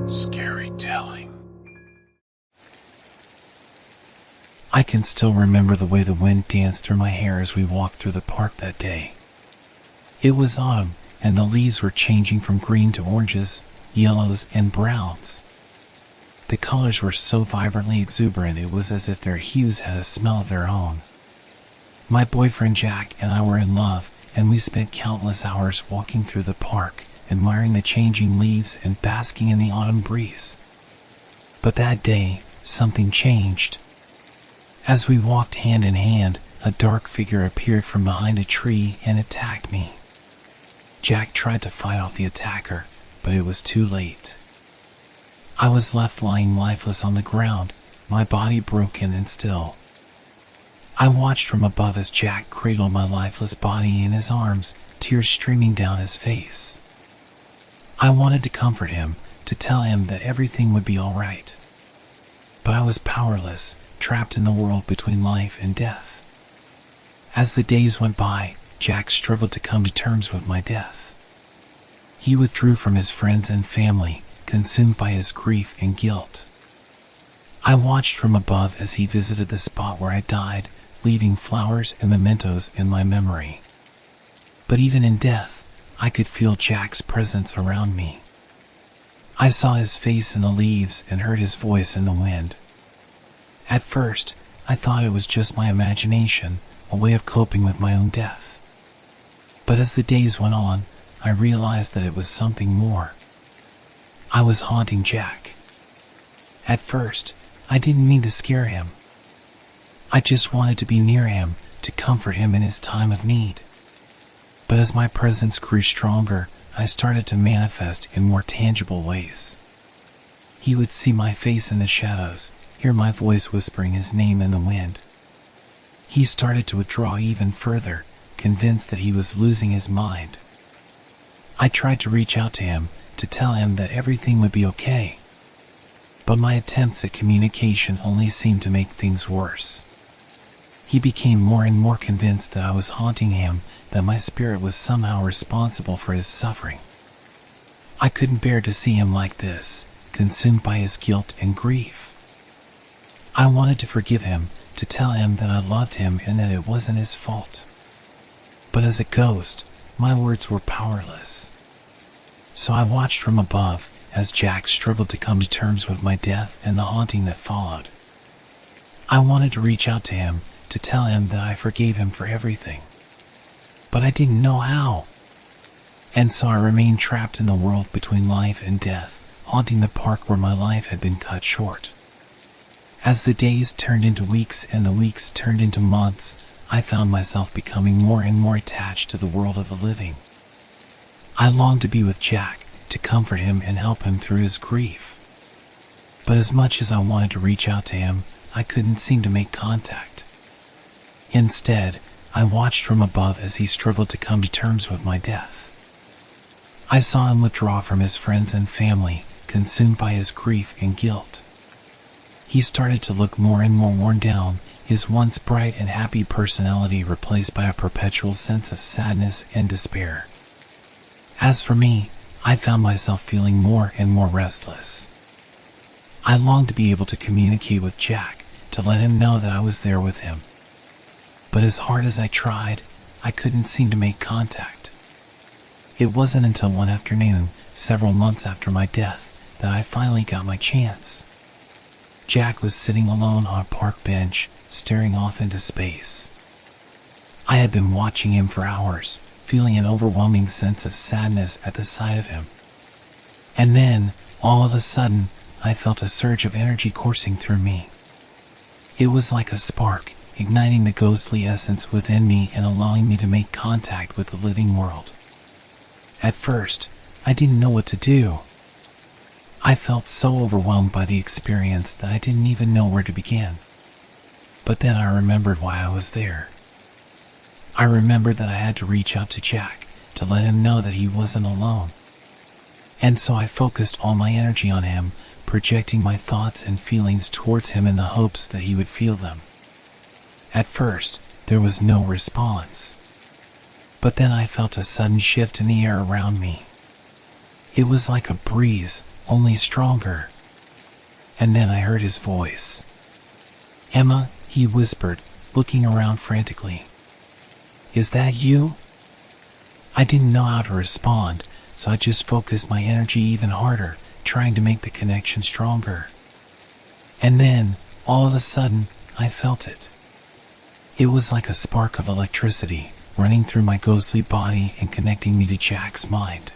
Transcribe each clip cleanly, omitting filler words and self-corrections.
Scary telling. I can still remember the way the wind danced through my hair as we walked through the park that day. It was autumn, and the leaves were changing from green to oranges, yellows, and browns. The colors were so vibrantly exuberant it was as if their hues had a smell of their own. My boyfriend Jack and I were in love, and we spent countless hours walking through the park, admiring the changing leaves and basking in the autumn breeze. But that day, something changed. As we walked hand in hand, a dark figure appeared from behind a tree and attacked me. Jack tried to fight off the attacker, but it was too late. I was left lying lifeless on the ground, my body broken and still. I watched from above as Jack cradled my lifeless body in his arms, tears streaming down his face. I wanted to comfort him, to tell him that everything would be all right. But I was powerless, trapped in the world between life and death. As the days went by, Jack struggled to come to terms with my death. He withdrew from his friends and family, consumed by his grief and guilt. I watched from above as he visited the spot where I died, leaving flowers and mementos in my memory. But even in death, I could feel Jack's presence around me. I saw his face in the leaves and heard his voice in the wind. At first, I thought it was just my imagination, a way of coping with my own death. But as the days went on, I realized that it was something more. I was haunting Jack. At first, I didn't mean to scare him. I just wanted to be near him, to comfort him in his time of need. But as my presence grew stronger, I started to manifest in more tangible ways. He would see my face in the shadows, hear my voice whispering his name in the wind. He started to withdraw even further, convinced that he was losing his mind. I tried to reach out to him, to tell him that everything would be okay. But my attempts at communication only seemed to make things worse. He became more and more convinced that I was haunting him, that my spirit was somehow responsible for his suffering. I couldn't bear to see him like this, consumed by his guilt and grief. I wanted to forgive him, to tell him that I loved him and that it wasn't his fault. But as a ghost, my words were powerless. So I watched from above as Jack struggled to come to terms with my death and the haunting that followed. I wanted to reach out to him, to tell him that I forgave him for everything. But I didn't know how. And so I remained trapped in the world between life and death, haunting the park where my life had been cut short. As the days turned into weeks and the weeks turned into months, I found myself becoming more and more attached to the world of the living. I longed to be with Jack, to comfort him and help him through his grief. But as much as I wanted to reach out to him, I couldn't seem to make contact. Instead, I watched from above as he struggled to come to terms with my death. I saw him withdraw from his friends and family, consumed by his grief and guilt. He started to look more and more worn down, his once bright and happy personality replaced by a perpetual sense of sadness and despair. As for me, I found myself feeling more and more restless. I longed to be able to communicate with Jack, to let him know that I was there with him. But as hard as I tried, I couldn't seem to make contact. It wasn't until one afternoon, several months after my death, that I finally got my chance. Jack was sitting alone on a park bench, staring off into space. I had been watching him for hours, feeling an overwhelming sense of sadness at the sight of him. And then, all of a sudden, I felt a surge of energy coursing through me. It was like a spark, igniting the ghostly essence within me and allowing me to make contact with the living world. At first, I didn't know what to do. I felt so overwhelmed by the experience that I didn't even know where to begin. But then I remembered why I was there. I remembered that I had to reach out to Jack, to let him know that he wasn't alone. And so I focused all my energy on him, projecting my thoughts and feelings towards him in the hopes that he would feel them. At first, there was no response. But then I felt a sudden shift in the air around me. It was like a breeze, only stronger. And then I heard his voice. "Emma," he whispered, looking around frantically. "Is that you?" I didn't know how to respond, so I just focused my energy even harder, trying to make the connection stronger. And then, all of a sudden, I felt it. It was like a spark of electricity running through my ghostly body and connecting me to Jack's mind.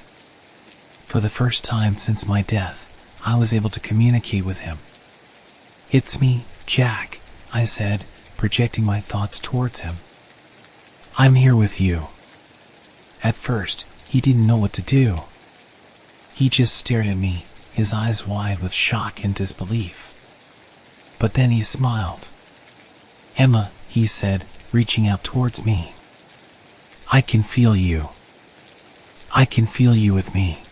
For the first time since my death, I was able to communicate with him. "It's me, Jack," I said, projecting my thoughts towards him. "I'm here with you." At first, he didn't know what to do. He just stared at me, his eyes wide with shock and disbelief. But then he smiled. "Emma," he said, reaching out towards me. "I can feel you. I can feel you with me."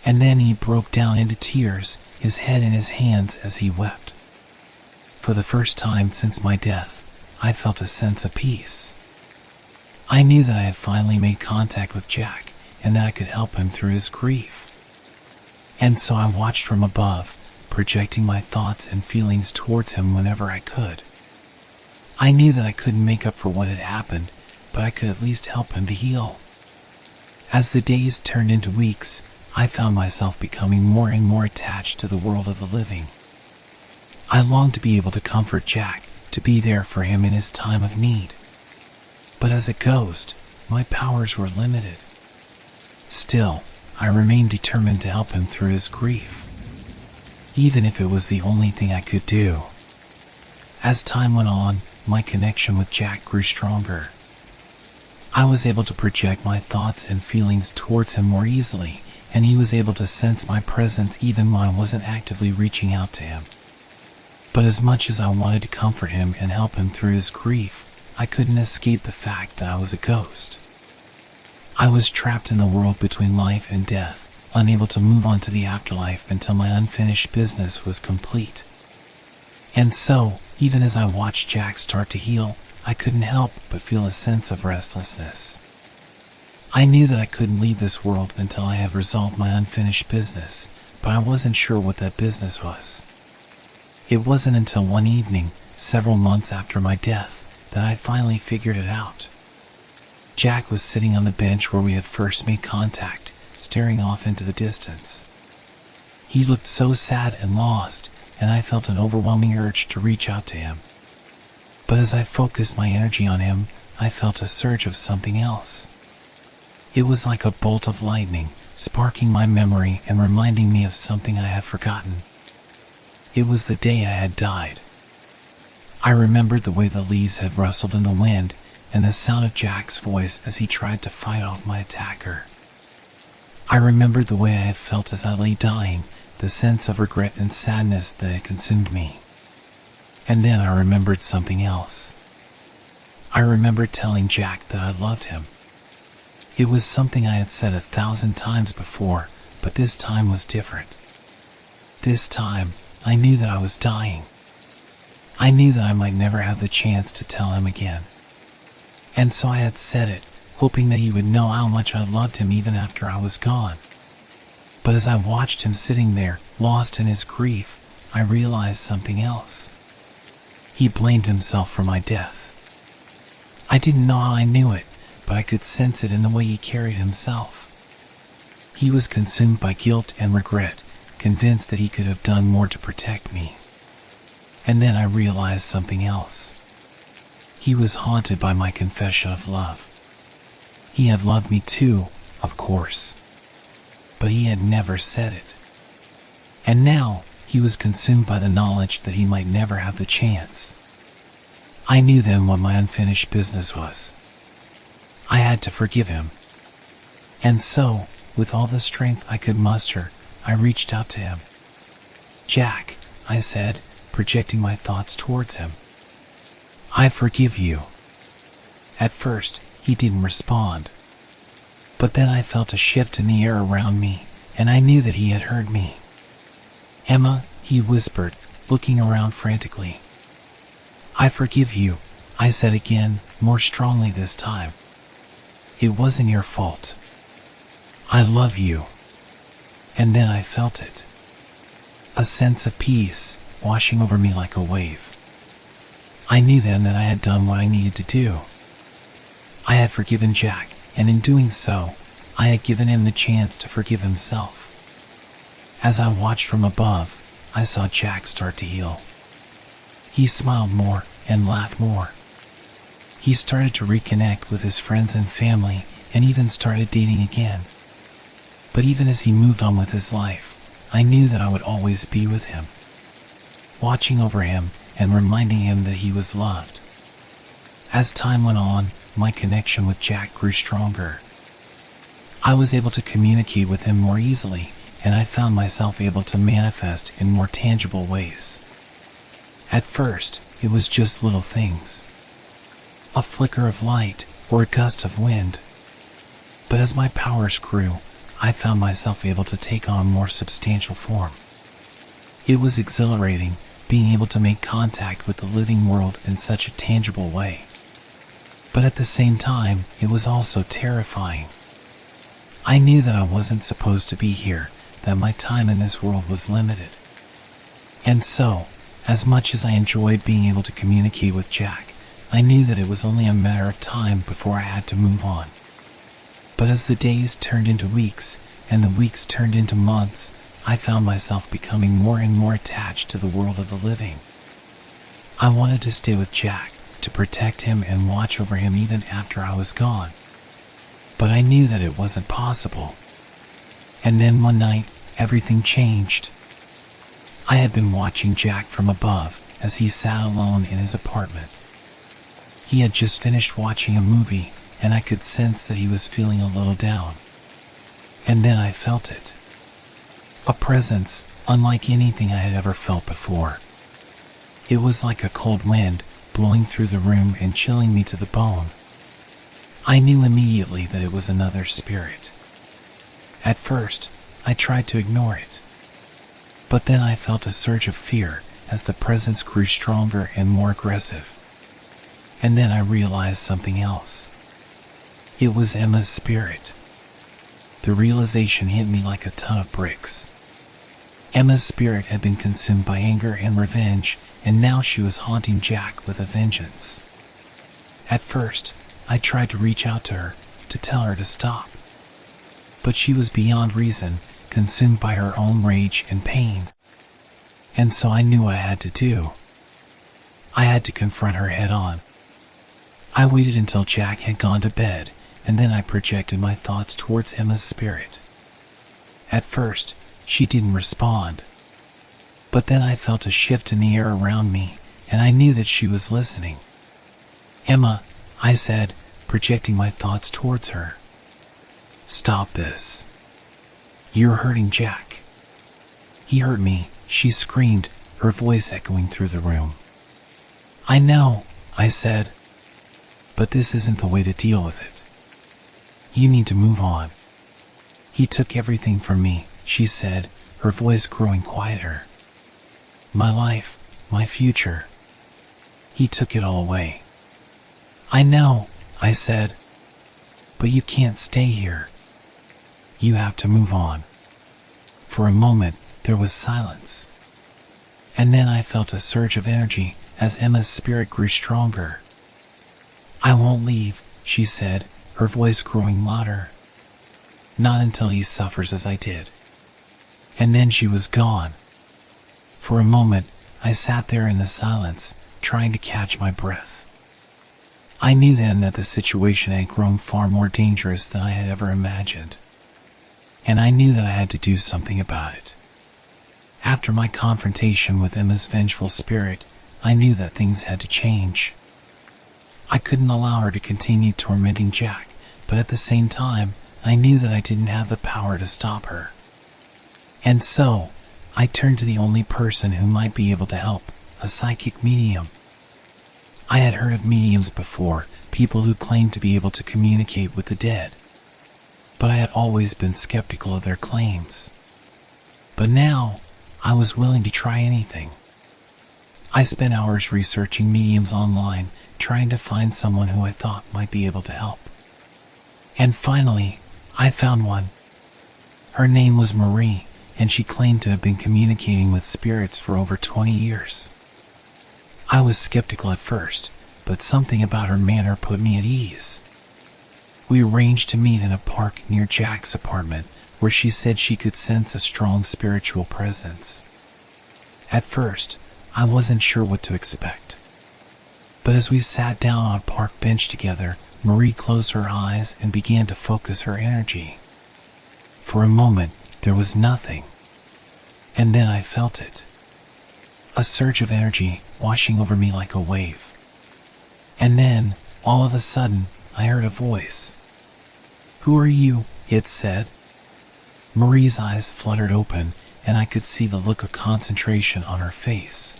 And then he broke down into tears, his head in his hands as he wept. For the first time since my death, I felt a sense of peace. I knew that I had finally made contact with Jack and that I could help him through his grief. And so I watched from above, projecting my thoughts and feelings towards him whenever I could. I knew that I couldn't make up for what had happened, but I could at least help him to heal. As the days turned into weeks, I found myself becoming more and more attached to the world of the living. I longed to be able to comfort Jack, to be there for him in his time of need. But as a ghost, my powers were limited. Still, I remained determined to help him through his grief, even if it was the only thing I could do. As time went on, my connection with Jack grew stronger. I was able to project my thoughts and feelings towards him more easily, and he was able to sense my presence even when I wasn't actively reaching out to him. But as much as I wanted to comfort him and help him through his grief, I couldn't escape the fact that I was a ghost. I was trapped in the world between life and death, unable to move on to the afterlife until my unfinished business was complete. And so, even as I watched Jack start to heal, I couldn't help but feel a sense of restlessness. I knew that I couldn't leave this world until I had resolved my unfinished business, but I wasn't sure what that business was. It wasn't until one evening, several months after my death, that I finally figured it out. Jack was sitting on the bench where we had first made contact, staring off into the distance. He looked so sad and lost, and I felt an overwhelming urge to reach out to him. But as I focused my energy on him, I felt a surge of something else. It was like a bolt of lightning, sparking my memory and reminding me of something I had forgotten. It was the day I had died. I remembered the way the leaves had rustled in the wind and the sound of Jack's voice as he tried to fight off my attacker. I remembered the way I had felt as I lay dying, the sense of regret and sadness that had consumed me. And then I remembered something else. I remembered telling Jack that I loved him. It was something I had said 1,000 times before, but this time was different. This time, I knew that I was dying. I knew that I might never have the chance to tell him again. And so I had said it, hoping that he would know how much I loved him even after I was gone. But as I watched him sitting there, lost in his grief, I realized something else. He blamed himself for my death. I didn't know how I knew it, but I could sense it in the way he carried himself. He was consumed by guilt and regret, convinced that he could have done more to protect me. And then I realized something else. He was haunted by my confession of love. He had loved me too, of course, but he had never said it. And now, he was consumed by the knowledge that he might never have the chance. I knew then what my unfinished business was. I had to forgive him. And so, with all the strength I could muster, I reached out to him. "Jack," I said, projecting my thoughts towards him. "I forgive you." At first, he didn't respond. But then I felt a shift in the air around me, and I knew that he had heard me. "Emma," he whispered, looking around frantically. "I forgive you," I said again, more strongly this time. "It wasn't your fault. I love you." And then I felt it. A sense of peace washing over me like a wave. I knew then that I had done what I needed to do. I had forgiven Jack, and in doing so, I had given him the chance to forgive himself. As I watched from above, I saw Jack start to heal. He smiled more and laughed more. He started to reconnect with his friends and family and even started dating again. But even as he moved on with his life, I knew that I would always be with him, watching over him and reminding him that he was loved. As time went on, my connection with Jack grew stronger. I was able to communicate with him more easily, and I found myself able to manifest in more tangible ways. At first, it was just little things, a flicker of light or a gust of wind. But as my powers grew, I found myself able to take on more substantial form. It was exhilarating being able to make contact with the living world in such a tangible way. But at the same time, it was also terrifying. I knew that I wasn't supposed to be here, that my time in this world was limited. And so, as much as I enjoyed being able to communicate with Jack, I knew that it was only a matter of time before I had to move on. But as the days turned into weeks, and the weeks turned into months, I found myself becoming more and more attached to the world of the living. I wanted to stay with Jack, to protect him and watch over him even after I was gone. But I knew that it wasn't possible. And then one night, everything changed. I had been watching Jack from above as he sat alone in his apartment. He had just finished watching a movie, and I could sense that he was feeling a little down. And then I felt it. A presence unlike anything I had ever felt before. It was like a cold wind blowing through the room and chilling me to the bone. I knew immediately that it was another spirit. At first, I tried to ignore it. But then I felt a surge of fear as the presence grew stronger and more aggressive. And then I realized something else. It was Emma's spirit. The realization hit me like a ton of bricks. Emma's spirit had been consumed by anger and revenge, and now she was haunting Jack with a vengeance. At first, I tried to reach out to her, to tell her to stop. But she was beyond reason, consumed by her own rage and pain. And so I knew what I had to do. I had to confront her head on. I waited until Jack had gone to bed, and then I projected my thoughts towards Emma's spirit. At first, she didn't respond. But then I felt a shift in the air around me, and I knew that she was listening. "Emma," I said, projecting my thoughts towards her. "Stop this. You're hurting Jack." "He hurt me," she screamed, her voice echoing through the room. "I know," I said. "But this isn't the way to deal with it. You need to move on." "He took everything from me," she said, her voice growing quieter. "My life, my future. He took it all away." "I know," I said. "But you can't stay here. You have to move on." For a moment, there was silence. And then I felt a surge of energy as Emma's spirit grew stronger. "I won't leave," she said, her voice growing louder. "Not until he suffers as I did." And then she was gone. For a moment, I sat there in the silence, trying to catch my breath. I knew then that the situation had grown far more dangerous than I had ever imagined. And I knew that I had to do something about it. After my confrontation with Emma's vengeful spirit, I knew that things had to change. I couldn't allow her to continue tormenting Jack, but at the same time, I knew that I didn't have the power to stop her. And so, I turned to the only person who might be able to help, a psychic medium. I had heard of mediums before, people who claimed to be able to communicate with the dead. But I had always been skeptical of their claims. But now, I was willing to try anything. I spent hours researching mediums online, trying to find someone who I thought might be able to help. And finally, I found one. Her name was Marie, and she claimed to have been communicating with spirits for over 20 years. I was skeptical at first, but something about her manner put me at ease. We arranged to meet in a park near Jack's apartment, where she said she could sense a strong spiritual presence. At first, I wasn't sure what to expect. But as we sat down on a park bench together, Marie closed her eyes and began to focus her energy. For a moment, there was nothing. And then I felt it. A surge of energy washing over me like a wave. And then, all of a sudden, I heard a voice. "Who are you?" it said. Marie's eyes fluttered open, and I could see the look of concentration on her face.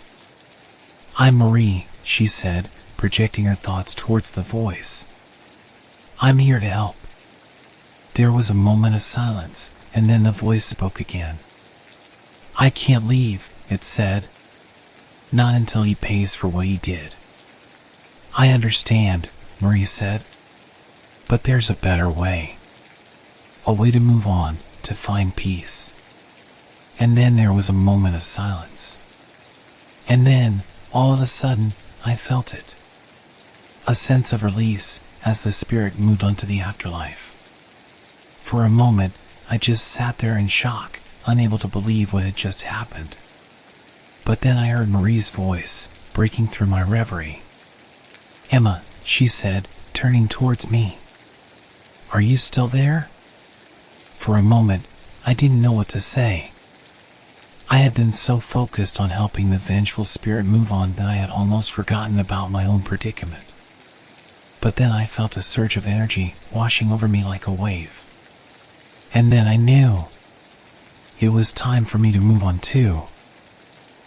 "I'm Marie," she said, projecting her thoughts towards the voice. "I'm here to help." There was a moment of silence, and then the voice spoke again. "I can't leave," it said. "Not until he pays for what he did." "I understand," Marie said. "But there's a better way. A way to move on, to find peace." And then there was a moment of silence. And then, all of a sudden, I felt it. A sense of release as the spirit moved on to the afterlife. For a moment, I just sat there in shock, unable to believe what had just happened. But then I heard Marie's voice, breaking through my reverie. "Emma," she said, turning towards me. "Are you still there?" For a moment, I didn't know what to say. I had been so focused on helping the vengeful spirit move on that I had almost forgotten about my own predicament. But then I felt a surge of energy washing over me like a wave. And then I knew. It was time for me to move on too.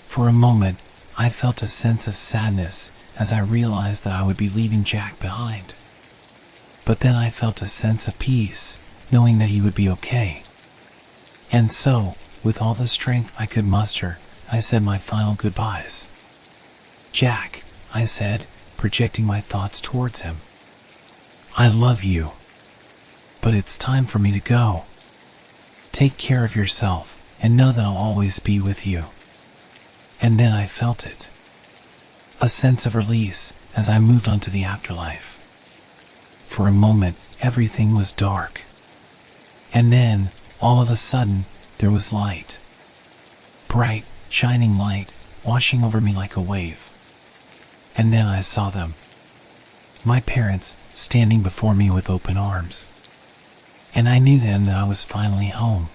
For a moment, I felt a sense of sadness as I realized that I would be leaving Jack behind. But then I felt a sense of peace, knowing that he would be okay. And so, with all the strength I could muster, I said my final goodbyes. "Jack," I said, projecting my thoughts towards him. "I love you. But it's time for me to go. Take care of yourself, and know that I'll always be with you." And then I felt it. A sense of release as I moved on to the afterlife. For a moment, everything was dark. And then, all of a sudden, there was light. Bright, shining light, washing over me like a wave. And then I saw them. My parents, standing before me with open arms. And I knew then that I was finally home.